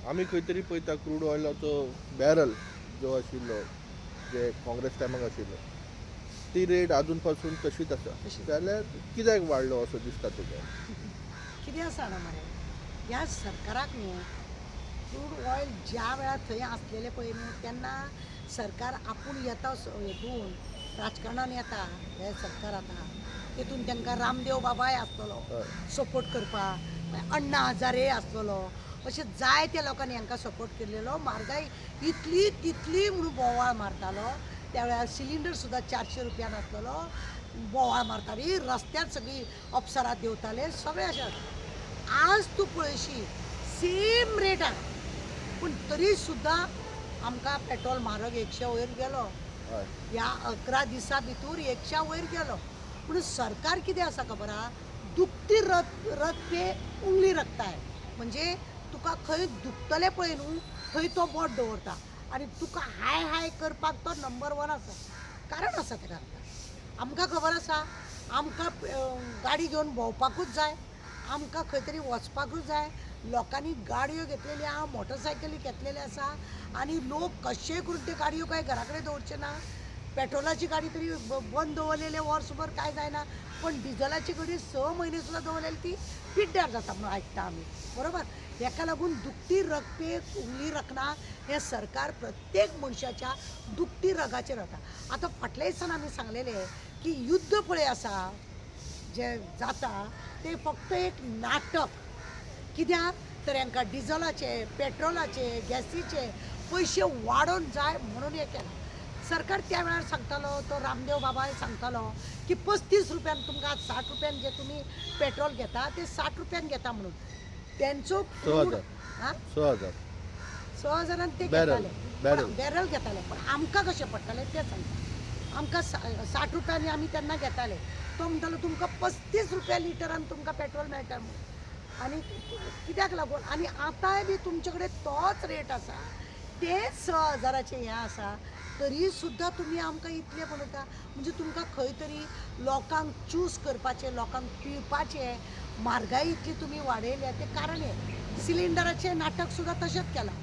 आमी खंय तरी पळयता क्रूड ऑयलाचो बॅरल जो आशिल्लो जे काँग्रेस टायमाक आशिल्लो ती रेट आजून पासून तशीच आसा जाल्यार कित्याक वाडलो असो दिसता तुका? कितें आसा ना मरे ह्या सरकाराक न्हू क्रूड ऑयल ज्या वेळार थंय आसलेले पळय न्हू तेन्ना सरकार आपूण येता हेतून राजकारणान येता हे सरकार आतां तेतून तांकां रामदेव बाबाय आसतलो हय सपोर्ट करपाक अण्णा हजारे आसतलो अशे जायत्या लोकांनी हांकां सपोर्ट केल्लेलो म्हारगाय इतली तितली म्हणून बोवाळ मारतालो त्या वेळार सिलिंडर सुद्दां 400 रुपयान आसतलो बोवाळ मारताली रस्त्यार सगळीं अप्सरा देंवताले सगळें अशें आज तूं पळयशी सेम रेटान पूण तरी सुद्दां आमकां पेट्रोल म्हारग 100 वयर गेलो हय ह्या 11 दिसां भितर 100 वयर गेलो पूण सरकार कितें आसा खबर आहा दुखती रथ पे उंगली रखताय म्हणजे तुका खंय दुखतलें पळय न्हू थंय तो बोट दवरता आनी तुका हाय हाय करपाक तो नंबर 1 आसा कारण आसा तेका आमकां खबर आसा आमकां गाडी घेवन भोंवपाकूच जाय आमकां खंय तरी वचपाकूच जाय लोकांनी गाडयो घेतलेली आहा मोटरसायकली घेतलेले आसा आनी लोक कशेय करून त्यो गाडयो काय घरा कडेन दवरचे ना पेट्रोलाची गाडी तरी बंद दवरलेले वर्सभर काय जायना पण डिझलाची गाडी 6 म्हयने सुद्दां दवरलेली ती पिड्ड्यार जाता म्हणून आयकता आमी बरोबर हेका लागून दुखती रग पे उंगली रखना हे सरकार प्रत्येक मनशाच्या दुखती रगाचेर वता आतां फाटल्या दिसान आमी सांगलेले की युद्ध पळय आसा जे जाता ते फक्त एक नाटक कित्याक तर हांकां डिझलाचे पेट्रोलाचे गॅसीचे पयशे वाडोवन जाय म्हणून हे केलां सरकार त्या वेळार सांगतालो तो रामदेव बाबाय सांगतालो की 35 रुपयान तुमकां आज 60 रुपयान जे तुमी पेट्रोल घेता ते 60 रुपयान घेता म्हणून त्यांचो 6,000 हां 6,000 6,000 ते बॅरल, घेताले बॅरल. बॅरल घेताले पण आमकां कशें पडटाले ते सांगता आमकां 60 रुपयांनी आमी तेन्ना घेताले तो म्हणटालो तुमकां 35 रुपया लिटरान तुमकां पेट्रोल मेळटा म्हणून आनी कित्याक लागून आनी आतांय बी तुमचे कडेन तोच रेट आसा तेच 6,000चे हें आसा तरी सुद्दां तुमी आमकां इतले म्हणटा म्हणजे तुमकां खंय तरी लोकांक चूज करपाचें लोकांक पिळपाचें म्हारगाय इतली तुमी वाडयल्या तें कारण हें सिलिंडराचें नाटक सुद्दां तशेंच केलां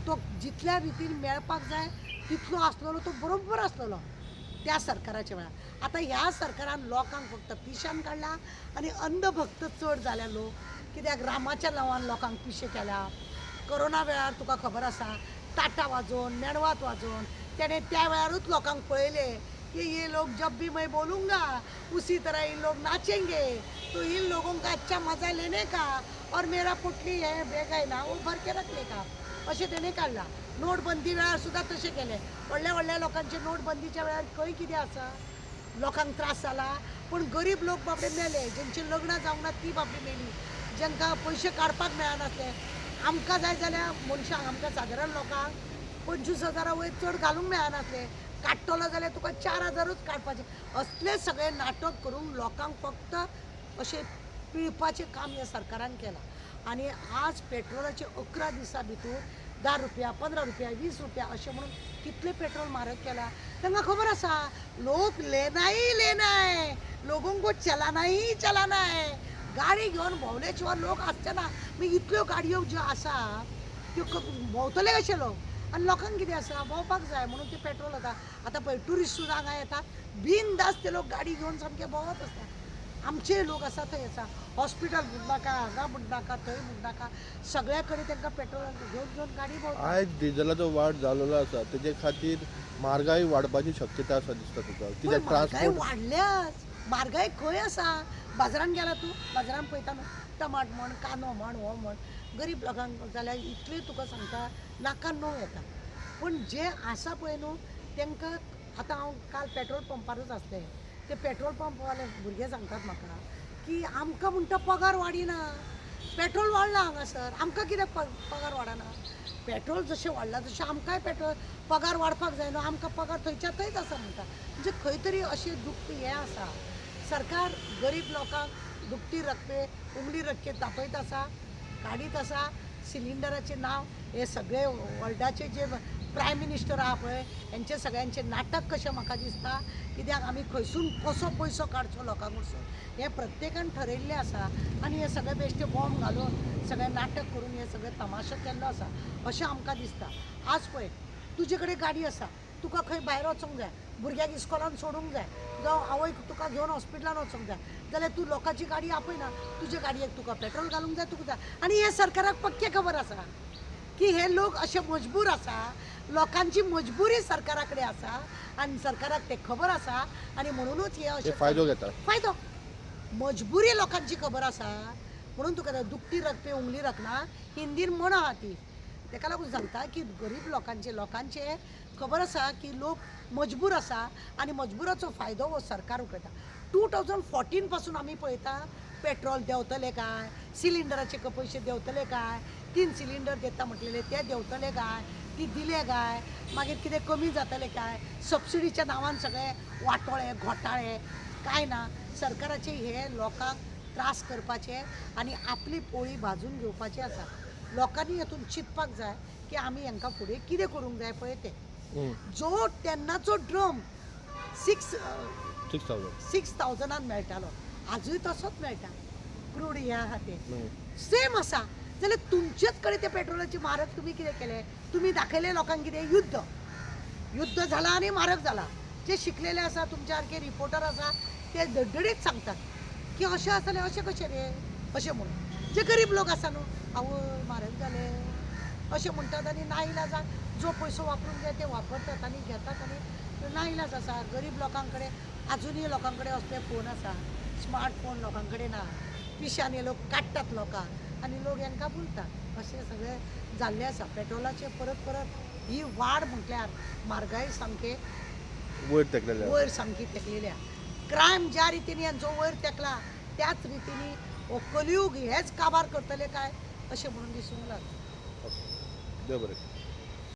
तो जितल्या रितीन मेळपाक जाय तितलो आसलेलो तो बरोबर आसलेलो त्या सरकाराच्या वेळार आतां ह्या सरकारान लोकांक फक्त पिशान काडला आनी अंधभक्त चड जाल्या लोक कित्याक रामाच्या नांवान लोकांक पिशे केल्या कोरोना वेळार तुका खबर आसा ताटां वाजोवन मेणवात वाजोवन तेणें त्या वेळारूच लोकांक पळयले कि ये लोग जब भी मैं बोलूँगा उसी तरह इन लोग नाचेंगे तो इन लोगों का अच्छा मजा लेने का और मेरा पुटली है बेग आहे ना वो भर के रखने का अशें तेणें काडला नोटबंदी वेळार सुद्दां तशें केलें व्हडल्या व्हडल्या लोकांचे नोटबंदीच्या वेळार खंय कितें आसा लोकांक त्रास जाला पूण गरीब लोक बाबडे मेले जेंची लग्नां जावंक ना ती बाबडी मेली जेंकां पयशे काडपाक मेळनासले आमकां जाय जाल्यार मनशांक आमकां सादारण लोकांक 25,000 वयर चड घालूंक मेळनासले काडटलो जाल्यार तुका 4,000च काडपाचे असले सगळे नाटक करून लोकांक फक्त अशें पिळपाचें काम ह्या सरकारान केलां आनी आज पेट्रोलाचे 11 दिसां भितर 10 रुपया 15 रुपया 20 रुपया अशें म्हणून कितले पेट्रोल म्हारग केला तांकां खबर आसा लोक लेना ही लेना है लोगों को चलाना ही चलाना है गाडी घेवन भोंवले शिवाय लोक आसचे ना मागीर इतल्यो गाडयो ज्यो आसा त्यो भोंवतले कशे लोक आनी लोकांक कितें आसा भोंवपाक जाय म्हणून ते पेट्रोल येता आतां पळय ट्युरिस्ट सुद्दां हांगा येता बिनदास ते लोक गाडी घेवन सामके भोंवत आसता आमचे लोक आसा थंय आसा हॉस्पिटल म्हणनाका हांगा म्हणनाका थंय म्हणनाका सगळ्या कडेन तांकां पेट्रोल घेवन घेवन गाडी भोंवता आयज डिझलाचो वाड जाल्लो आसा तेजे खातीर म्हारगाय वाडपाची शक्यता आसा दिसता तुका कित्याक म्हारगाय ट्रान्सपोर्ट वाडल्याच म्हारगाय खंय आसा बाजारान गेला तूं बाजारान पळयता न्हू टमाट म्हण कांदो म्हण हो म्हण गरीब लोकांक जाल्यार इतले तुका सांगता नाका णव येता पूण जे आसा पळय न्हू तांकां आतां हांव काल पेट्रोल पंपारूच आसलें ते पेट्रोल पंपवाले भुरगे सांगतात म्हाका की आमकां म्हणटा पगार वाडिना पेट्रोल वाडला हांगासर आमकां कित्याक पगार वाडना पेट्रोल जशें वाडला तशें आमकांय पेट्रोल पगार वाडपाक जाय न्हू आमकां पगार थंयच्या थंयच आसा म्हणटा म्हणजे खंय तरी अशें दुख्ख हें आसा सरकार गरीब लोकांक दुखती रकमे उंगली रक्के दाखयत आसा काडीत आसा सिलिंडराचें नांव हे सगळे वर्ल्डाचे जे प्रायम मिनिस्टर आहा पळय यांचे सगळ्यांचे नाटक कशें म्हाका दिसता कित्याक आमी खंयसून कसो पयसो काडचो लोकांक वचून हें प्रत्येकान ठरयल्लें आसा आनी हे सगळे बेश्टे बॉम्ब घालून सगळें नाटक करून हे सगळे तमाशो केल्लो आसा अशें आमकां दिसता. आज पळय तुजे कडेन गाडी आसा तुका खंय भायर वचूंक जाय भुरग्याक इस्कॉलान सोडूंक जाय जावं आवयक तुका घेवन हॉस्पिटलान वचूंक जाय जाल्यार तूं लोकांची गाडी आपयना तुजे गाडयेक तुका पेट्रोल घालूंक जाय तुका जाय आनी हे सरकाराक पक्के खबर आसा की हे लोक असे मजबूर आसा लोकांची मजबुरी सरकारा कडेन आसा आनी सरकाराक ते खबर आसा आनी म्हणूनच हे ते अशे फायदो घेता. फायदो मजबुरी लोकांची खबर आसा म्हणून तुका दुखती रख पे उंगली रखना हिंदीन म्हण आहा ती तेका लागून सांगता की गरीब लोकांचे खबर आसा की लोक मजबूर आसा आनी मजबुराचो फायदो हो सरकार उखलता. 2014 पासून आमी पळयता पेट्रोल देंवतले काय सिलिंडराचे पयशे देंवतले काय 3 सिलिंडर देता म्हटलेले ते देंवतले काय ती दिले काय मागीर कितें कमी जातले काय सबसिडीच्या नांवान सगळे वाटोळे घोटाळे काय ना सरकाराचे हे लोकांक त्रास करपाचे आनी आपली पोळी भाजून घेवपाची आसा. लोकांनी हातून चिंतपाक जाय की आमी हांकां फुडें कितें करूंक जाय पळय ते जो तेन्नाचो ड्रम 6,000 मेळटालो आजूय तसोच मेळटा क्रूड हे आहा ते सेम आसा जाल्यार तुमचेच कडेन ते पेट्रोलाचे म्हारग तुमी कितें केले तुमी दाखयले लोकांक कितें युद्ध जाला आनी म्हारग जाला जे शिकलेले आसा तुमचे सारके रिपोर्टर आसा ते धडधडीत सांगतात की अशें आसलें अशें कशें रे अशें म्हणून जे गरीब लोक आसा न्हू आवय म्हारग जाले अशें म्हणटात आनी नाइलाजान जो पयसो वापरूंक जाय ते वापरतात आनी घेतात आनी नाइलाज आसा. गरीब लोकां कडेन आजुनूय लोकां कडेन असले फोन आसा स्मार्ट फोन लोकां कडेन ना पिशांनी लोक काडटात लोकांक आनी लोक हांकां बोलतात अशें सगळें जाल्लें आसा. पेट्रोलाचे परत ही वाड म्हटल्यार म्हारगाय सामके वयर सामकी तेकलेल्या क्रायम ज्या रितीन हांचो वयर तेकला त्याच रितीनी हो कलियूग हेच काबार करतले काय अशें म्हणून दिसूंक लागता. देव बरें.